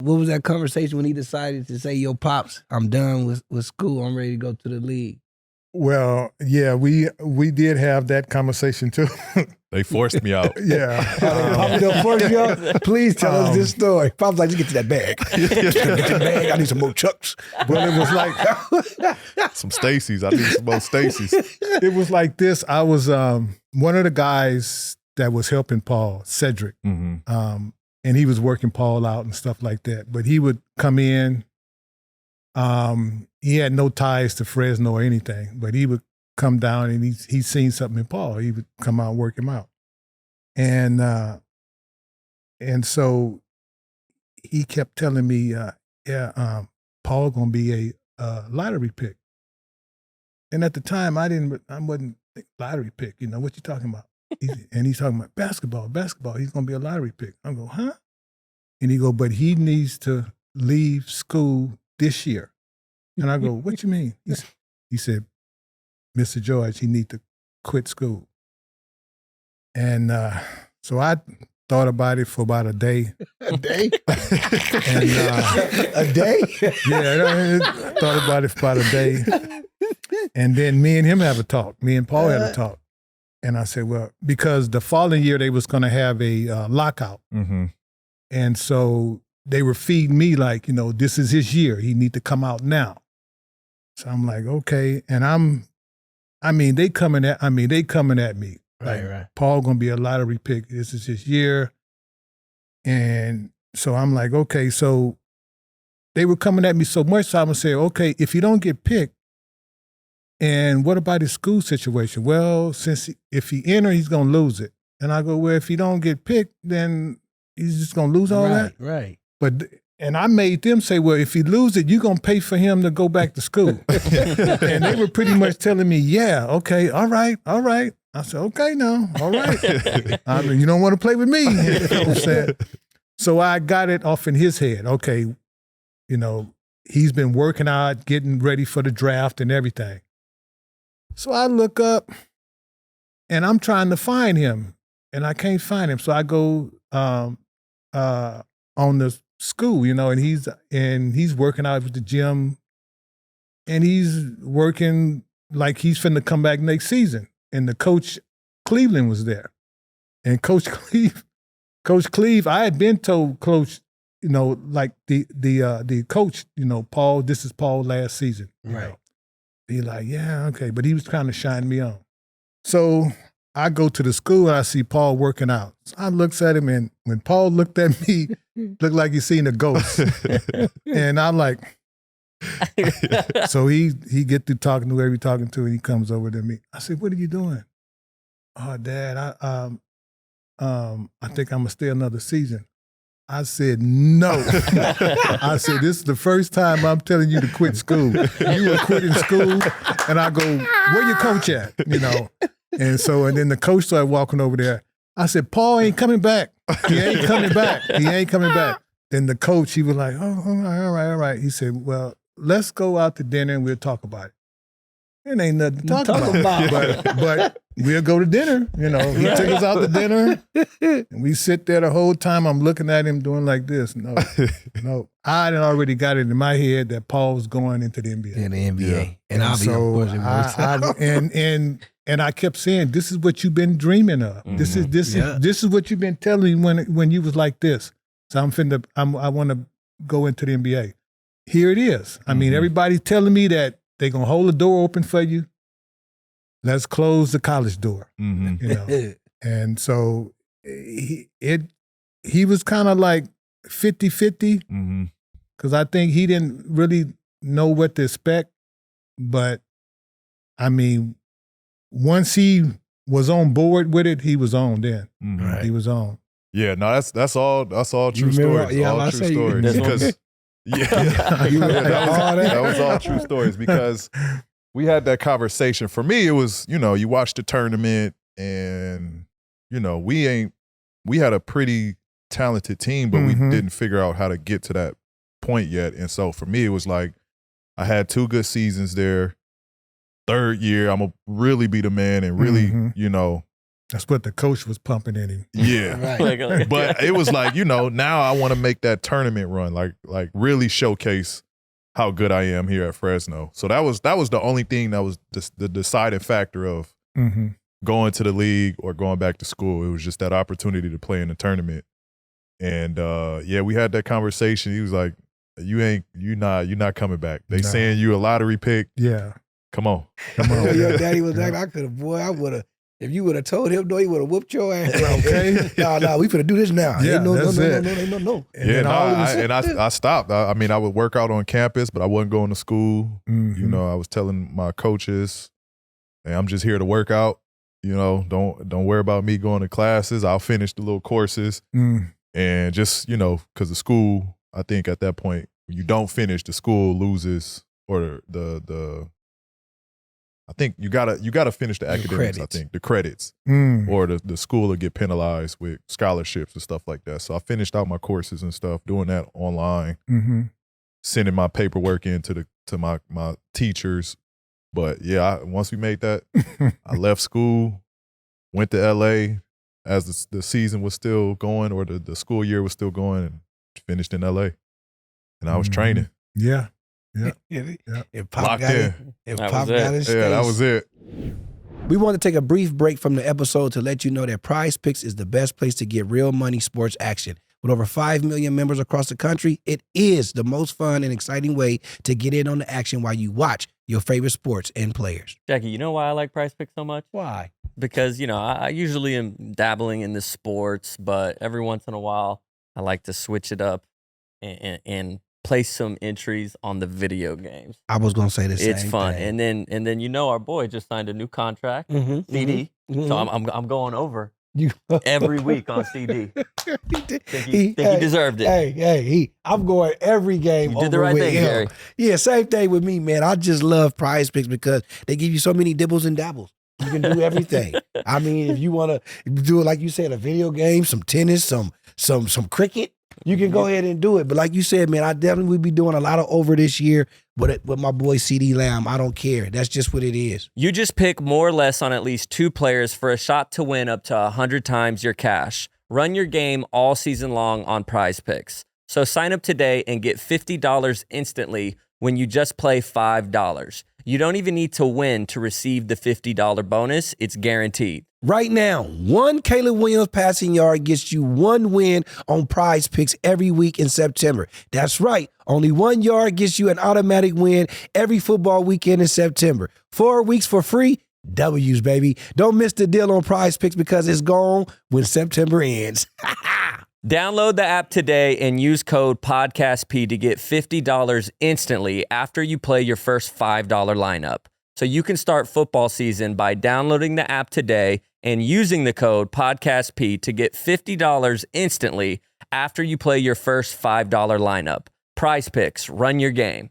What was that conversation when he decided to say, "Yo, pops, I'm done with school. I'm ready to go to the league"? Well, yeah, we did have that conversation too. They forced me out. Yeah. Papa don't force you out? Please tell us this story. Pop's like, just get to that bag. Get to the bag. I need some more Chucks. Well, it was like Some Stacy's. I need some more Stacy's. it was like this. I was one of the guys that was helping Paul, Cedric, Mm-hmm. and he was working Paul out and stuff like that. But he would come in. He had no ties to Fresno or anything, but he would come down and he's seen something in Paul. He would come out and work him out. And so he kept telling me, Paul gonna be a lottery pick. And at the time I wasn't think lottery pick, what you talking about? And he's talking about basketball, he's gonna be a lottery pick. I go, huh? And he go, but he needs to leave school this year. And I go, what you mean? He said, Mr. George, he need to quit school. And so I thought about it for about a day. A day? And A day? yeah, I thought about it for about a day. And then me and him have a talk. Me and Paul had a talk. And I said, well, because the following year they was going to have a lockout. Mm-hmm. And so they were feeding me like, this is his year. He need to come out now. So I'm like, okay. And they coming at me. Like, Right. Paul gonna be a lottery pick. This is his year. And so I'm like, okay. So they were coming at me so much, so I'm gonna say, okay, if you don't get picked, and what about his school situation? Well, if he enter, he's gonna lose it. And I go, well, if he don't get picked, then he's just gonna lose all that. Right. And I made them say, well, if he lose it, you're gonna pay for him to go back to school. And they were pretty much telling me, yeah, okay, all right. I said, okay, now, all right. You don't want to play with me. You know what I'm saying? So I got it off in his head. Okay, he's been working out, getting ready for the draft and everything. So I look up and I'm trying to find him and I can't find him. So I go on the school, and he's working out at the gym and he's working like he's finna come back next season. And the coach Cleveland was there. And Coach Cleve, I had been told Coach, like the coach, Paul, this is Paul last season. Right. He like, yeah, okay. But he was trying to shine me on. So I go to the school and I see Paul working out. So I looks at him and when Paul looked at me, looked like he seen a ghost. And I'm like, so he get through talking to whoever he's talking to and he comes over to me. I said, what are you doing? Oh, Dad, I think I'm gonna stay another season. I said, no. I said, this is the first time I'm telling you to quit school. You were quitting school. And I go, where your coach at? And then the coach started walking over there. I said, Paul ain't coming back. He ain't coming back. Then the coach, he was like, oh, all right. He said, well, let's go out to dinner and we'll talk about it. It ain't nothing to talk about. But we'll go to dinner. He took us out to dinner. And we sit there the whole time. I'm looking at him doing like this. No. I had already got it in my head that Paul was going into the NBA. In the NBA. Yeah. And obviously, of course, and I kept saying, this is what you've been dreaming of. Mm-hmm. This is what you've been telling me when you was like this. So I want to go into the NBA. Here it is. I mean, everybody's telling me that they're going to hold the door open for you. Let's close the college door. Mm-hmm. And so he was kind of like 50-50 because I think he didn't really know what to expect. But I mean, once he was on board with it, he was on then. Mm-hmm. Right. He was on. Yeah, no, that's all true stories. Yeah, all I true say stories. Because that was all true stories because we had that conversation. For me, it was, you watch the tournament and, we had a pretty talented team, but we didn't figure out how to get to that point yet. And so for me, it was like, I had 2 good seasons there. 3rd year, I'm going to really be the man and really, That's what the coach was pumping in him. Yeah. Right. But it was like, now I want to make that tournament run, like really showcase how good I am here at Fresno. So that was the only thing that was the deciding factor of going to the league or going back to school. It was just that opportunity to play in the tournament. And we had that conversation. He was like, you're not coming back. They saying you a lottery pick. Yeah. Come on. Your daddy was like, I would have. If you would have told him, no, he would have whooped your ass. Okay, no, we finna do this now. Yeah, no. And I stopped. I mean, I would work out on campus, but I wasn't going to school. You know, I was telling my coaches, hey, I'm just here to work out. You know, don't worry about me going to classes. I'll finish the little courses. And just, because the school, I think at that point, when you don't finish, the school loses, or I think you gotta finish the academics. Credits. I think the credits, or the school will get penalized with scholarships and stuff like that. So I finished out my courses and stuff, doing that online, sending my paperwork in to my teachers. But yeah, once we made that, I left school, went to LA as the season was still going, or the school year was still going, and finished in LA. And I was training. Yeah. If Pop Locked got in. it, if Pop got his Yeah, that space. was it. We want to take a brief break from the episode to let you know that Prize Picks is the best place to get real money sports action. With over 5 million members across the country, it is the most fun and exciting way to get in on the action while you watch your favorite sports and players. Jackie, you know why I like Prize Picks so much? Why? Because, I usually am dabbling in the sports, but every once in a while, I like to switch it up and place some entries on the video games. I was going to say the same It's fun. thing. And then our boy just signed a new contract, CD. So I'm going over every week on CD. Think he deserved it. I'm going every game You over did the right with thing, him. Gary. Yeah, same thing with me, man. I just love Prize Picks because they give you so many dibbles and dabbles. You can do everything. I mean, if you want to do it, like you said, a video game, some tennis, some cricket, you can go ahead and do it. But like you said, man, I definitely will be doing a lot of over this year with my boy CD Lamb. I don't care. That's just what it is. You just pick more or less on at least 2 players for a shot to win up to 100 times your cash. Run your game all season long on Prize Picks. So sign up today and get $50 instantly when you just play $5. You don't even need to win to receive the $50 bonus. It's guaranteed. Right now, one Caleb Williams passing yard gets you 1 win on Prize Picks every week in September. That's right. Only 1 yard gets you an automatic win every football weekend in September. 4 weeks for free. W's, baby. Don't miss the deal on Prize Picks because it's gone when September ends. Download the app today and use code PODCASTP to get $50 instantly after you play your first $5 lineup. So you can start football season by downloading the app today and using the code PODCASTP to get $50 instantly after you play your first $5 lineup. Prize Picks, run your game.